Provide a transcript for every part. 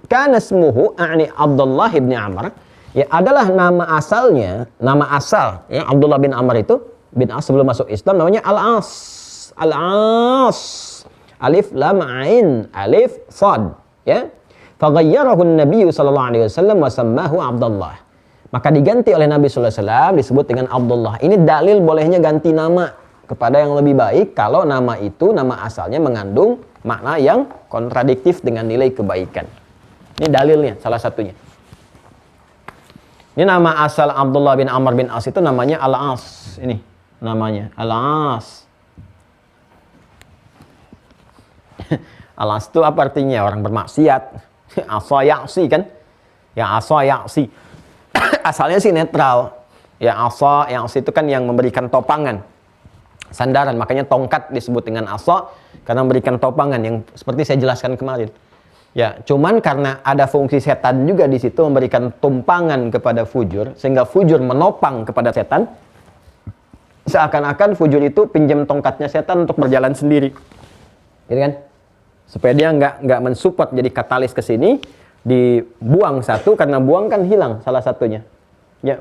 Kana ismuhu a'ni Abdullah bin Amr, ya adalah nama asalnya, nama asal ya Abdullah bin Amr itu bin As sebelum masuk Islam namanya Al-As. Al-As. Alif lam ain alif sad ya. Faghayyarahu an-nabiy sallallahu alaihi wasallam wa sammahu Abdullah. Maka diganti oleh Nabi sallallahu alaihi wasallam disebut dengan Abdullah. Ini dalil bolehnya ganti nama kepada yang lebih baik kalau nama itu, nama asalnya mengandung makna yang kontradiktif dengan nilai kebaikan. Ini dalilnya, salah satunya. Ini nama asal Abdullah bin Amr bin As itu namanya Al-As. Ini namanya Al-As. Al-As itu apa artinya? Orang bermaksiat. Asa ya'si kan? Ya asa ya'si. Asalnya sih netral. Ya asa ya'si itu kan yang memberikan topangan. Sandaran, makanya tongkat disebut dengan asa karena memberikan topangan yang seperti saya jelaskan kemarin. Ya, cuman karena ada fungsi setan juga di situ memberikan tumpangan kepada fujur sehingga fujur menopang kepada setan. Seakan-akan fujur itu pinjam tongkatnya setan untuk berjalan sendiri. Gitu kan? Supaya dia nggak mensupport jadi katalis ke sini, dibuang satu karena buang kan hilang salah satunya. Ya,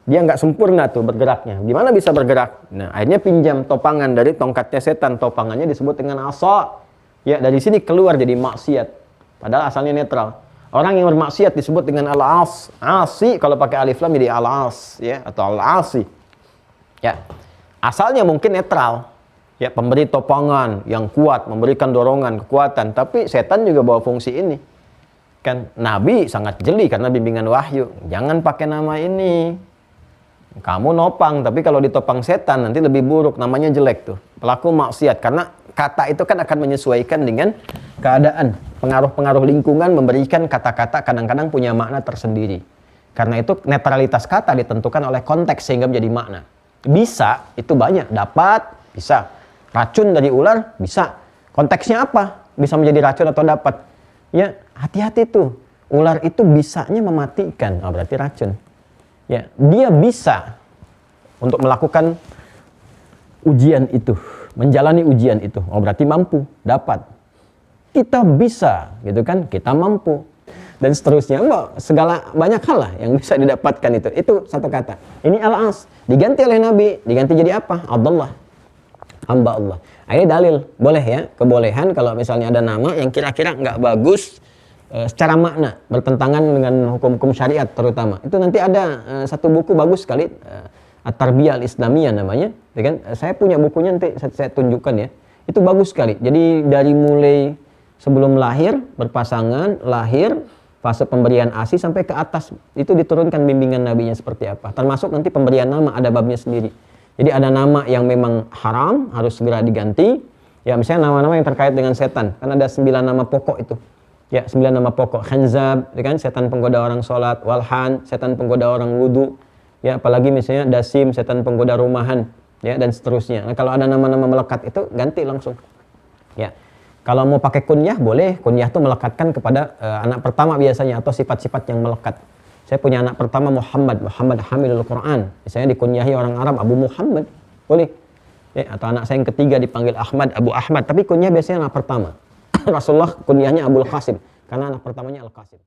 dia nggak sempurna tuh bergeraknya. Gimana bisa bergerak? Nah, akhirnya pinjam topangan dari tongkatnya setan. Topangannya disebut dengan asa. Ya, dari sini keluar jadi maksiat. Padahal asalnya netral. Orang yang bermaksiat disebut dengan al-as. Asi kalau pakai alif lam jadi al-as ya atau al-asi. Ya. Asalnya mungkin netral. Ya, pemberi topangan yang kuat, memberikan dorongan, kekuatan, tapi setan juga bawa fungsi ini. Kan Nabi sangat jeli karena bimbingan wahyu. Jangan pakai nama ini. Kamu nopang, tapi kalau ditopang setan nanti lebih buruk, namanya jelek tuh. Pelaku maksiat karena kata itu kan akan menyesuaikan dengan keadaan. Pengaruh-pengaruh lingkungan memberikan kata-kata kadang-kadang punya makna tersendiri. Karena itu netralitas kata ditentukan oleh konteks sehingga menjadi makna. Bisa, itu banyak. Dapat, bisa. Racun dari ular, bisa. Konteksnya apa? Bisa menjadi racun atau dapat. Ya, hati-hati tuh. Ular itu bisanya mematikan. Oh, berarti racun. Ya, dia bisa untuk melakukan ujian itu. Menjalani ujian itu. Oh, berarti mampu. Dapat. Kita bisa, gitu kan? Kita mampu. Dan seterusnya. Segala banyak hal lah yang bisa didapatkan itu. Itu satu kata. Ini Al-As. Diganti oleh Nabi. Diganti jadi apa? Abdullah. Hamba Allah. Ini dalil. Boleh ya. Kebolehan kalau misalnya ada nama yang kira-kira nggak bagus secara makna. Bertentangan dengan hukum-hukum syariat terutama. Itu nanti ada satu buku bagus sekali. At-Tarbiyah Al-Islamiyah namanya. Ya kan? Saya punya bukunya nanti saya tunjukkan ya. Itu bagus sekali. Jadi dari mulai sebelum lahir, berpasangan, lahir, fase pemberian ASI sampai ke atas. Itu diturunkan bimbingan nabinya seperti apa. Termasuk nanti pemberian nama ada babnya sendiri. Jadi ada nama yang memang haram, harus segera diganti. Ya misalnya nama-nama yang terkait dengan setan. Kan ada 9 nama pokok itu. Ya 9 nama pokok. Khanzab, ya kan? Setan penggoda orang sholat. Walhan, setan penggoda orang wudu. Ya apalagi misalnya Dasim, setan penggoda rumahan. Ya dan seterusnya. Nah kalau ada nama-nama melekat itu ganti langsung. Ya. Kalau mau pakai kunyah boleh. Kunyah itu melekatkan kepada anak pertama biasanya atau sifat-sifat yang melekat. Saya punya anak pertama Muhammad Hamilul Quran. Misalnya dikunyahi orang Arab Abu Muhammad. Boleh. Ya, atau anak saya yang ketiga dipanggil Ahmad, Abu Ahmad. Tapi kunyah biasanya anak pertama. Rasulullah kunyahnya Abul Qasim. Karena anak pertamanya Al-Qasim.